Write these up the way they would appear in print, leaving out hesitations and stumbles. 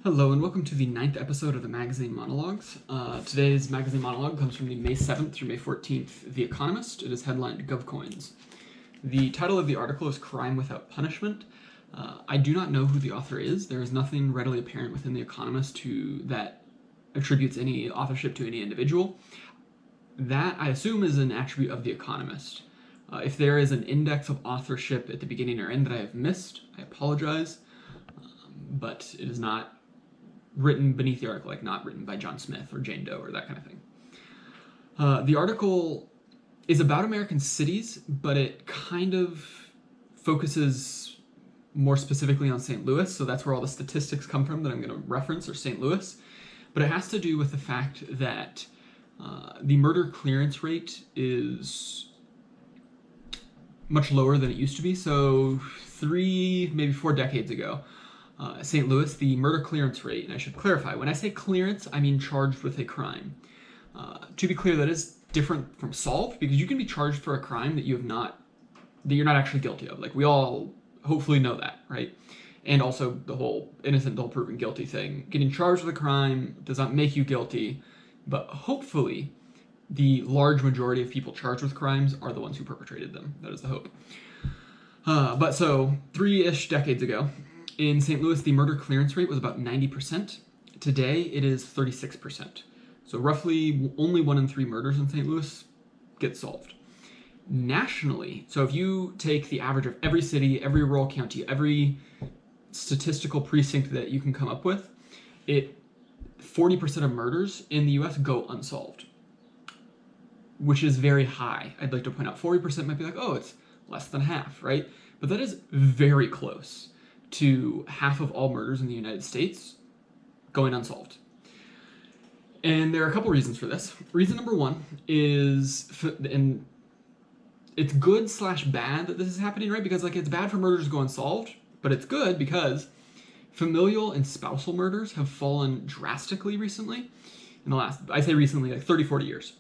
Hello and welcome to the 9th episode of the Magazine Monologues. Today's Magazine Monologue comes from the May 7th through May 14th The Economist. It is headlined Govcoins. The title of the article is Crime Without Punishment. I do not know who the author is. There is nothing readily apparent within The Economist that attributes any authorship to any individual. That, I assume, is an attribute of The Economist. If there is an index of authorship at the beginning or end that I have missed, I apologize, but it is not written beneath the article, like not written by John Smith or Jane Doe or that kind of thing. The article is about American cities, but it kind of focuses more specifically on St. Louis, so that's where all the statistics come from that I'm going to reference, or St. Louis. But it has to do with the fact that the murder clearance rate is much lower than it used to be. So 3, maybe 4 decades ago, St. Louis, the murder clearance rate, and I should clarify, when I say clearance, I mean charged with a crime. To be clear, that is different from solved, because you can be charged for a crime that you're not actually guilty of. Like, we all hopefully know that, right? And also the whole innocent until proven guilty thing. Getting charged with a crime does not make you guilty, but hopefully the large majority of people charged with crimes are the ones who perpetrated them. That is the hope. But so 3-ish decades ago, in St. Louis, the murder clearance rate was about 90%. Today, it is 36%. So roughly only 1 in 3 murders in St. Louis get solved. Nationally, so if you take the average of every city, every rural county, every statistical precinct that you can come up with, 40% of murders in the US go unsolved, which is very high. I'd like to point out 40% might be like, oh, it's less than half, right? But that is very close to half of all murders in the United States going unsolved. And there are a couple reasons for this. Reason number one is, and it's good / bad that this is happening, right? Because it's bad for murders to go unsolved, but it's good because familial and spousal murders have fallen drastically recently. In the last, I say recently, like 30, 40 years,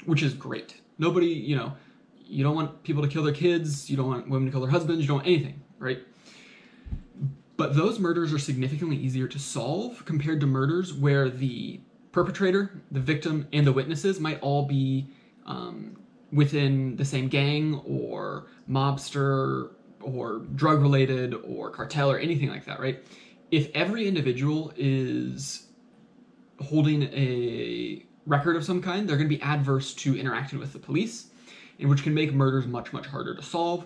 which is great. Nobody, you don't want people to kill their kids, you don't want women to kill their husbands, you don't want anything, right? But those murders are significantly easier to solve compared to murders where the perpetrator, the victim, and the witnesses might all be within the same gang or mobster or drug-related or cartel or anything like that, right? If every individual is holding a record of some kind, they're going to be adverse to interacting with the police, and which can make murders much, much harder to solve,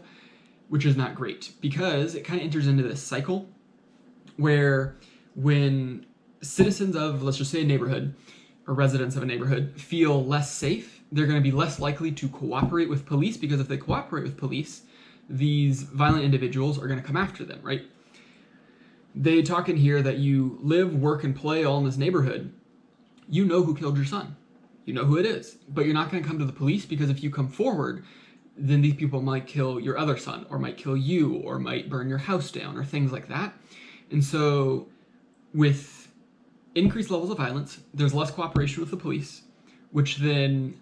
which is not great because it kind of enters into this cycle where when citizens of, let's just say, a neighborhood or residents of a neighborhood feel less safe, they're going to be less likely to cooperate with police, because if they cooperate with police, these violent individuals are going to come after them, right? They talk in here that you live, work, and play all in this neighborhood. You know who killed your son. You know who it is. But you're not going to come to the police, because if you come forward, then these people might kill your other son, or might kill you, or might burn your house down, or things like that. And so with increased levels of violence, there's less cooperation with the police, which then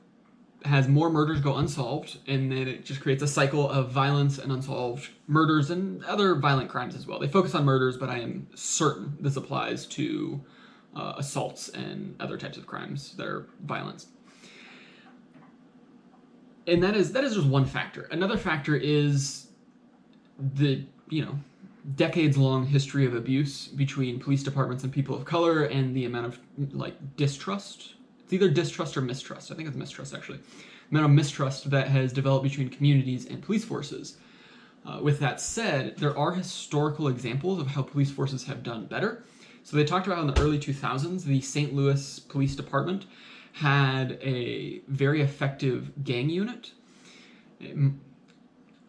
has more murders go unsolved, and then it just creates a cycle of violence and unsolved murders and other violent crimes as well. They focus on murders, but I am certain this applies to assaults and other types of crimes that are violence. And that is just one factor. Another factor is the, decades-long history of abuse between police departments and people of color, and the amount of distrust. It's either distrust or mistrust. I think it's mistrust, actually. The amount of mistrust that has developed between communities and police forces. With that said, there are historical examples of how police forces have done better. So they talked about in the early 2000s, the St. Louis Police Department had a very effective gang unit.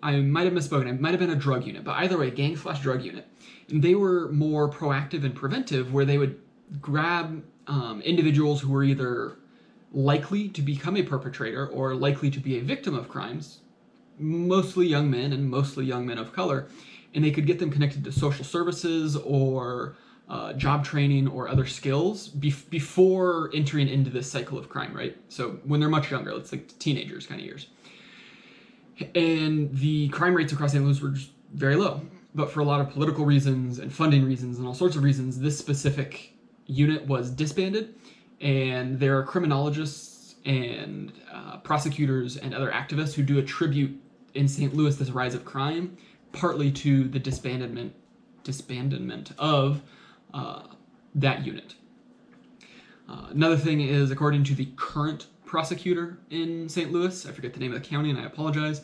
I might have misspoken. It might have been a drug unit, but either way, gang/drug unit. And they were more proactive and preventive, where they would grab individuals who were either likely to become a perpetrator or likely to be a victim of crimes, mostly young men and mostly young men of color, and they could get them connected to social services or job training or other skills before entering into this cycle of crime, right? So when they're much younger, it's like teenagers kind of years. And the crime rates across St. Louis were just very low. but for a lot of political reasons and funding reasons and all sorts of reasons, this specific unit was disbanded, and there are criminologists and prosecutors and other activists who do attribute in St. Louis this rise of crime partly to the disbandment of that unit. Another thing is, according to the current prosecutor in St. Louis, I forget the name of the county and I apologize,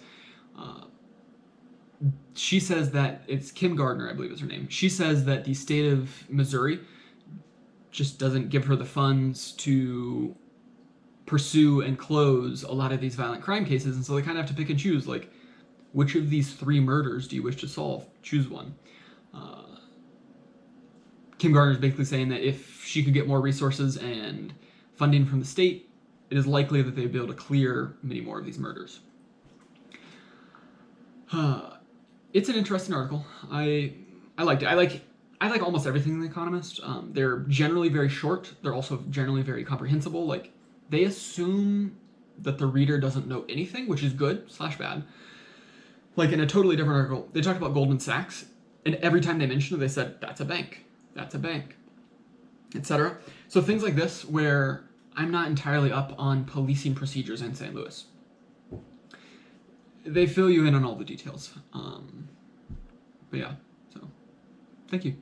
she says that, it's Kim Gardner, I believe is her name, she says that the state of Missouri just doesn't give her the funds to pursue and close a lot of these violent crime cases, and so they kind of have to pick and choose, like, which of these 3 murders do you wish to solve? Choose one. Kim Gardner is basically saying that if she could get more resources and funding from the state, it is likely that they'd be able to clear many more of these murders. It's an interesting article. I liked it. I like almost everything in The Economist. They're generally very short. They're also generally very comprehensible. Like, they assume that the reader doesn't know anything, which is good/bad. Like, in a totally different article, they talked about Goldman Sachs, and every time they mentioned it, they said, that's a bank, etc. So things like this, where I'm not entirely up on policing procedures in St. Louis. They fill you in on all the details. But yeah, so thank you.